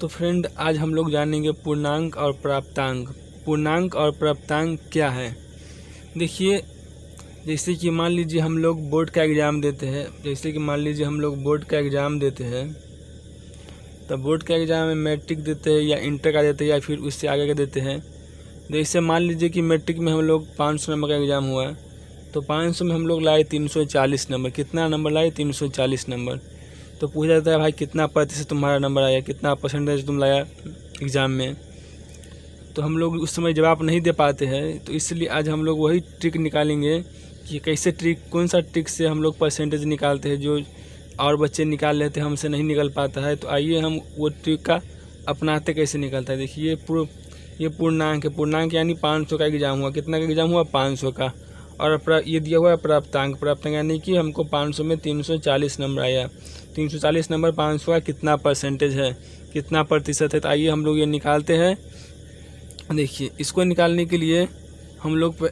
तो फ्रेंड आज हम लोग जानेंगे पूर्णांक और प्राप्तांक। पूर्णांक और प्राप्तांक क्या है? देखिए, जैसे कि मान लीजिए हम लोग बोर्ड का एग्ज़ाम देते हैं, तब बोर्ड का एग्ज़ाम में मैट्रिक देते हैं या इंटर का देते हैं या फिर उससे आगे का देते हैं। जैसे मान लीजिए कि मैट्रिक में हम लोग 500 नंबर का एग्ज़ाम हुआ, तो 500 में हम लोग लाए 340 नंबर। कितना नंबर लाए? 340 नंबर। तो पूछा जाता है भाई कितना प्रतिशत तुम्हारा नंबर आया, कितना परसेंटेज तुम लाया एग्ज़ाम में। तो हम लोग उस समय जवाब नहीं दे पाते हैं, तो इसलिए आज हम लोग वही ट्रिक निकालेंगे कि कैसे कौन सा ट्रिक से हम लोग परसेंटेज निकालते हैं, जो और बच्चे निकाल लेते हैं हमसे नहीं निकल पाता है। तो आइए हम वो ट्रिक का अपनाते कैसे निकलता है। देखिए ये पूर्णांक है। पूर्णांक यानी 500 का एग्ज़ाम हुआ। कितना का एग्ज़ाम हुआ? 500 का। और ये दिया हुआ है प्राप्तांक यानी कि हमको 500 में 340 नंबर आया। 340 नंबर 500 का कितना परसेंटेज है, कितना प्रतिशत है। तो आइए हम लोग ये निकालते हैं। देखिए, इसको निकालने के लिए हम लोग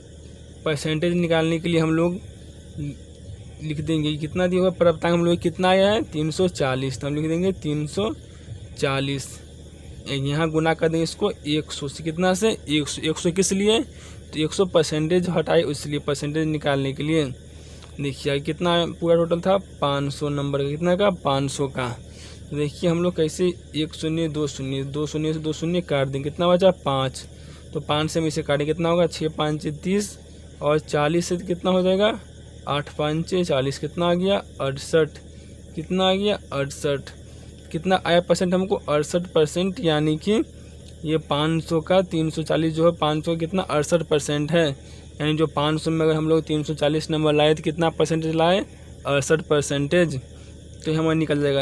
परसेंटेज निकालने के लिए हम लोग लिख देंगे कितना दिया हुआ प्राप्तांक हम लोग कितना आया है 340। तो हम लिख देंगे 340, यहाँ गुना कर देंगे इसको 100 से। कितना से? 100 किस लिए? तो 100 परसेंटेज हटाए, इसलिए परसेंटेज निकालने के लिए। देखिए कितना पूरा टोटल था 500 नंबर का। कितना का? 500 का। तो देखिए हम लोग कैसे 1 शून्य 2 शून्य 2 शून्य से 2 शून्य काट देंगे। कितना बचा? 5। तो 5 से हम इसे काटेंगे, कितना होगा? 6 5 30 और 40 से कितना हो जाएगा? 8 5 40। कितना आ गया? 68। कितना आ गया? 68। कितना आया परसेंट हमको? 68%। यानी कि ये 500 का 340 जो है 500 कितना 68% है। यानी जो 500 में अगर हम लोग 340 नंबर लाए तो कितना परसेंटेज लाए? 68%। तो हमारा निकल जाएगा।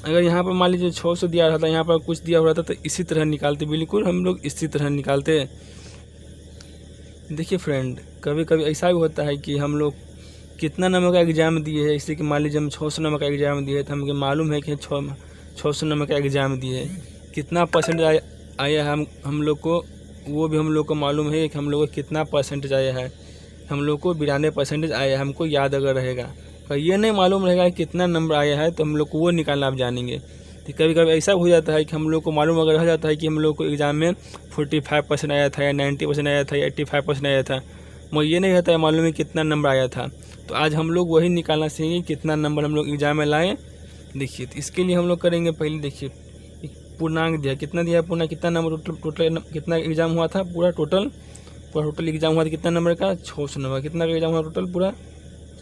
अगर यहाँ पर मान लीजिए 600 दिया रहा था, यहाँ पर कुछ दिया हुआ था, तो इसी तरह निकालते, बिल्कुल हम लोग इसी तरह निकालते। देखिए फ्रेंड, कभी कभी ऐसा भी होता है कि हम लोग कितना नंबर का एग्ज़ाम दिए हैं। जैसे कि मान लीजिए हम 600 नंबर का एग्ज़ाम दिए, तो हमको मालूम है कि 600 नंबर का एग्ज़ाम दिए, कितना परसेंटेज आया है हम लोग को, वो भी हम लोग को मालूम है कि हम लोग को कितना परसेंटेज आया है। हम लोग को 92% आया है, हमको याद अगर रहेगा। पर ये नहीं मालूम रहेगा कि कितना नंबर आया है, तो हम लोग को वो निकालना आप जानेंगे। तो कभी कभी ऐसा हो जाता है कि हम लोग को मालूम अगर रह जाता है कि हम लोग को एग्ज़ाम में 45% आया था या 90% आया था या 85% आया था, मगर ये नहीं रहता है मालूम है कितना नंबर आया था। तो आज हम लोग वही निकालना सीखेंगे कितना नंबर हम लोग एग्ज़ाम में लाए। देखिए, तो इसके लिए हम लोग करेंगे पहले। देखिए पूर्णांक दिया, कितना दिया पूर्णांक, कितना नंबर टोटल कितना एग्ज़ाम हुआ था पूरा टोटल एग्ज़ाम हुआ था कितना नंबर का? 600 नंबर। कितना का एग्ज़ाम हुआ टोटल पूरा?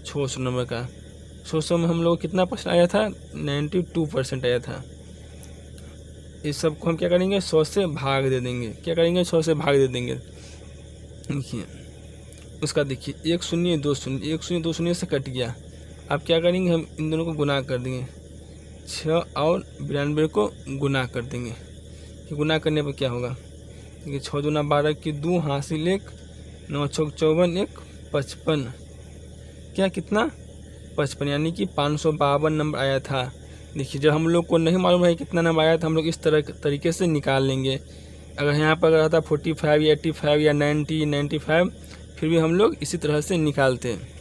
600 नंबर का। 600 में हम लोग कितना परसेंट आया था? 92% आया था। इस सब को हम क्या करेंगे? 100 से भाग दे देंगे। क्या करेंगे? 100 से भाग दे देंगे। देखिए उसका, देखिए 1 शून्य 2 शून्य, 1 शून्य 2 शून्य से कट गया। अब क्या करेंगे? हम इन दोनों को गुना कर देंगे। 6 और 92 को गुना कर देंगे। कि गुना करने पर क्या होगा? देखिए 6 दूना 12 की 2 हासिल 1, 9 छक 54 1 55। क्या कितना? 55, यानी कि 552 नंबर आया था। देखिए जब हम लोग को नहीं मालूम है कितना नंबर आया था, हम लोग इस तरीके से निकाल लेंगे। अगर यहाँ पर अगर रहता 45 या 85 या 90 95, फिर भी हम लोग इसी तरह से निकालते हैं।